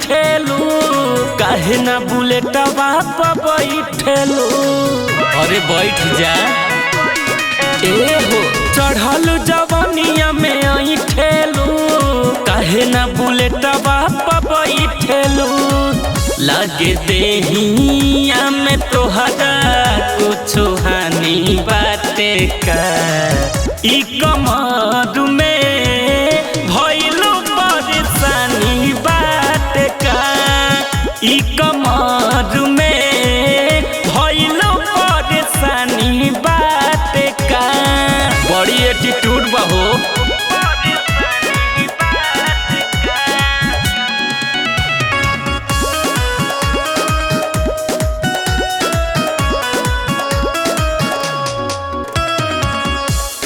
ठेलू काहे ना बुलेटवा पे बैठेलू। अरे बैठ जा ए हो चढ़ल जवनिया में आई ठेलू काहे ना बुलेटवा पे बैठेलू। लगे देहिया में तोहरा कुछ हानि बाटे का ई कमर में भइलू परेशानी बाटे का ई कमर में भइलू परेशानी बाटे का। बड़ी एटीट्यूड बा हो।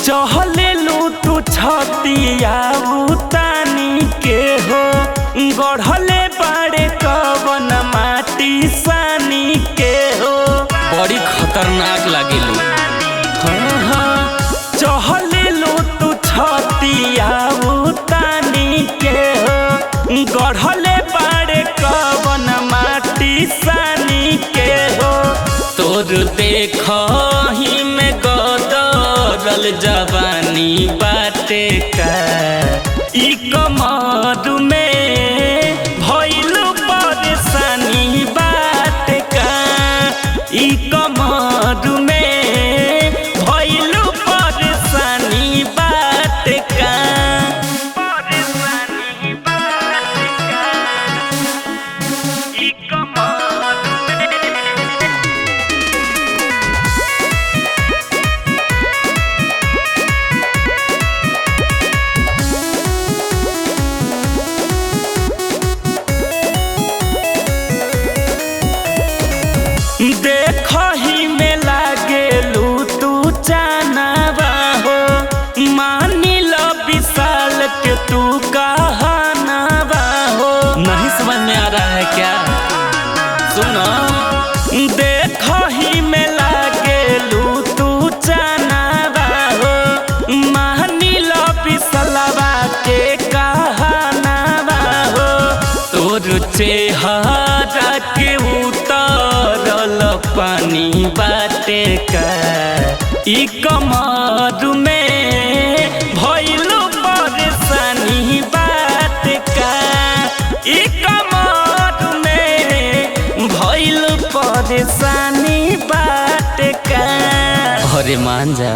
चहलेलू तू छतिया उतानी के हो गढ़ले बाड़े कवन माटी सानी के हो। बड़ी खतरनाक लागेलू। हाँ हाँ चहलेलू तू छतिया उतानी के हो गढ़ले बाड़े कवन माटी सानी के हो। तोर देखही में गदरल जवानी बाटे का ई कमर में भइलू परेशानी बाटे का ई कमर में भइलू परेशानी बाटे का। परेशानी बाटे का ई कमर देखही में लागेलू तू जानवा हो मानी लो विशाल के तू कहनावा हो। नहीं समझ में आ रहा है क्या? सुनो देखही में लागेलू तू जानवा हो मानी लो विशालवा के कहनावा हो। तोर चेहरा के उतरल पानी बाटे का ई कमर में भइलू परेशानी बाटे का ई कमर में भइलू परेशानी बाटे का। अरे मान जा।